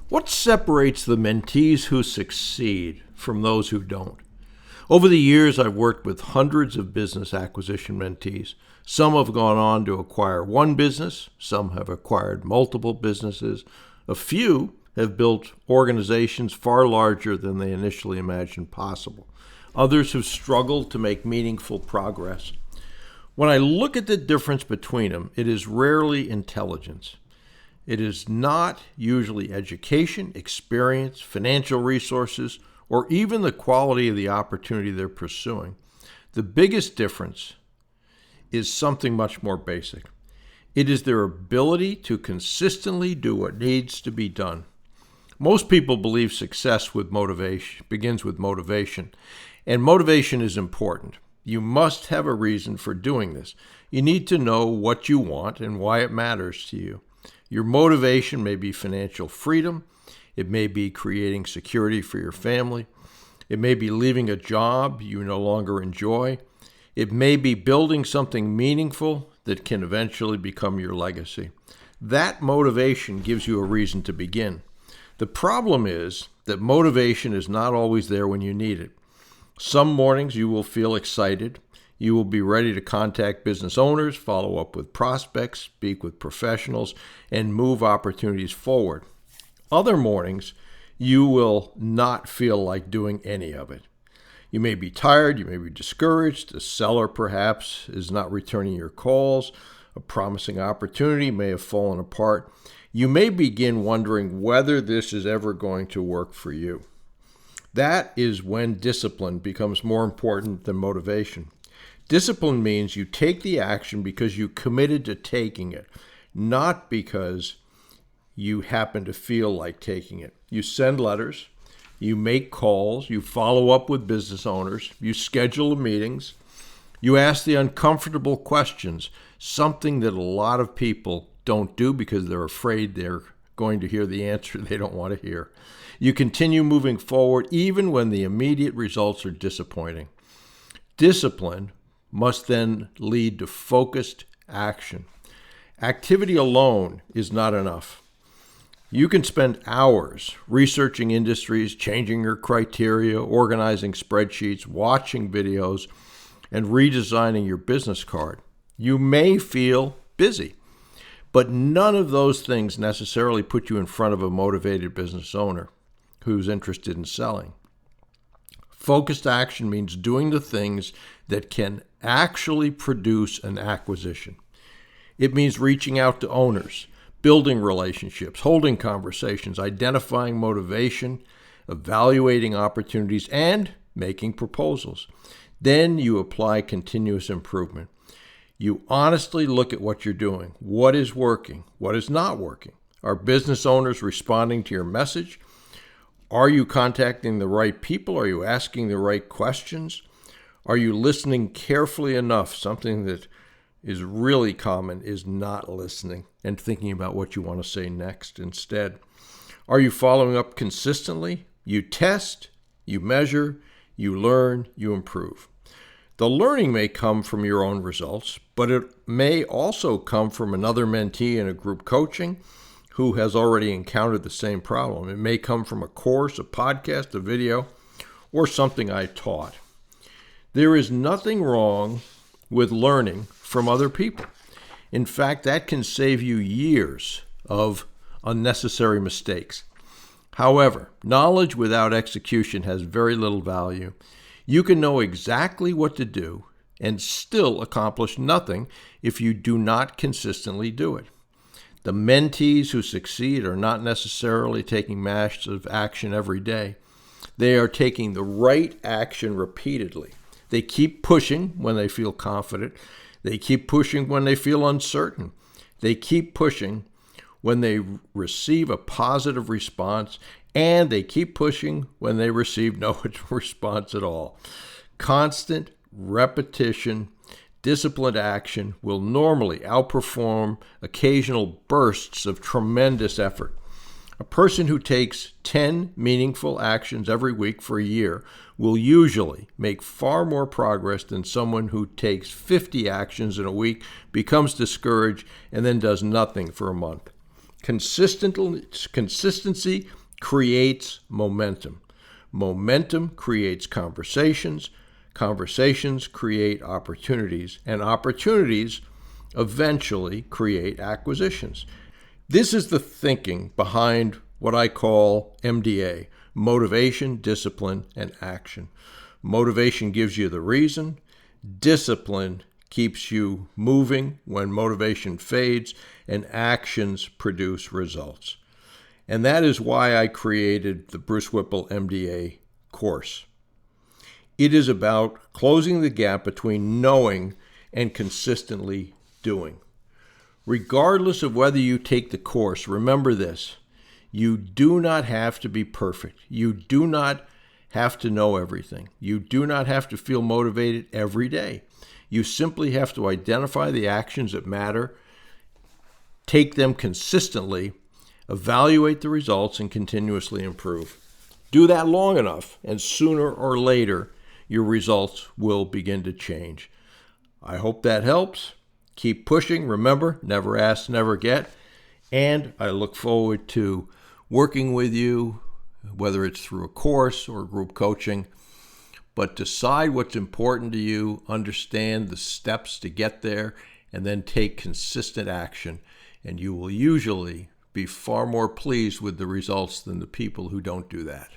What separates the mentees who succeed from those who don't? Over the years, I've worked with hundreds of business acquisition mentees. Some have gone on to acquire one business. Some have acquired multiple businesses. A few have built organizations far larger than they initially imagined possible. Others have struggled to make meaningful progress. When I look at the difference between them, it is rarely intelligence. It is not usually education, experience, financial resources, or even the quality of the opportunity they're pursuing. The biggest difference is something much more basic. It is their ability to consistently do what needs to be done. Most people believe success begins with motivation, and motivation is important. You must have a reason for doing this. You need to know what you want and why it matters to you. Your motivation may be financial freedom. It may be creating security for your family. It may be leaving a job you no longer enjoy. It may be building something meaningful that can eventually become your legacy. That motivation gives you a reason to begin. The problem is that motivation is not always there when you need it. Some mornings you will feel excited. You will be ready to contact business owners, follow up with prospects, speak with professionals, and move opportunities forward. Other mornings, you will not feel like doing any of it. You may be tired, you may be discouraged, the seller perhaps is not returning your calls, a promising opportunity may have fallen apart. You may begin wondering whether this is ever going to work for you. That is when discipline becomes more important than motivation. Discipline means you take the action because you committed to taking it, not because you happen to feel like taking it. You send letters, you make calls, you follow up with business owners, you schedule meetings, you ask the uncomfortable questions, something that a lot of people don't do because they're afraid they're going to hear the answer they don't want to hear. You continue moving forward even when the immediate results are disappointing. Discipline must then lead to focused action. Activity alone is not enough. You can spend hours researching industries, changing your criteria, organizing spreadsheets, watching videos, and redesigning your business card. You may feel busy, but none of those things necessarily put you in front of a motivated business owner who's interested in selling. Focused action means doing the things that can actually produce an acquisition. It means reaching out to owners, building relationships, holding conversations, identifying motivation, evaluating opportunities, and making proposals. Then you apply continuous improvement. You honestly look at what you're doing. What is working? What is not working? Are business owners responding to your message? Are you contacting the right people? Are you asking the right questions? Are you listening carefully enough? Something that is really common is not listening and thinking about what you want to say next instead. Are you following up consistently? You test, you measure, you learn, you improve. The learning may come from your own results, but it may also come from another mentee in a group coaching who has already encountered the same problem. It may come from a course, a podcast, a video, or something I taught. There is nothing wrong with learning from other people. In fact, that can save you years of unnecessary mistakes. However, knowledge without execution has very little value. You can know exactly what to do and still accomplish nothing if you do not consistently do it. The mentees who succeed are not necessarily taking massive action every day. They are taking the right action repeatedly. They keep pushing when they feel confident. They keep pushing when they feel uncertain. They keep pushing when they receive a positive response, and they keep pushing when they receive no response at all. Constant repetition, disciplined action will normally outperform occasional bursts of tremendous effort. A person who takes 10 meaningful actions every week for a year will usually make far more progress than someone who takes 50 actions in a week, becomes discouraged, and then does nothing for a month. Consistency creates momentum. Momentum creates conversations. Conversations create opportunities, and opportunities eventually create acquisitions. This is the thinking behind what I call MDA: motivation, discipline, and action. Motivation gives you the reason. Discipline keeps you moving when motivation fades, and actions produce results. And that is why I created the Bruce Whipple MDA course. It is about closing the gap between knowing and consistently doing. Regardless of whether you take the course, remember this: you do not have to be perfect. You do not have to know everything. You do not have to feel motivated every day. You simply have to identify the actions that matter, take them consistently, evaluate the results, and continuously improve. Do that long enough, and sooner or later, your results will begin to change. I hope that helps. Keep pushing. Remember, never ask, never get. And I look forward to working with you, whether it's through a course or group coaching. But decide what's important to you, understand the steps to get there, and then take consistent action. And you will usually be far more pleased with the results than the people who don't do that.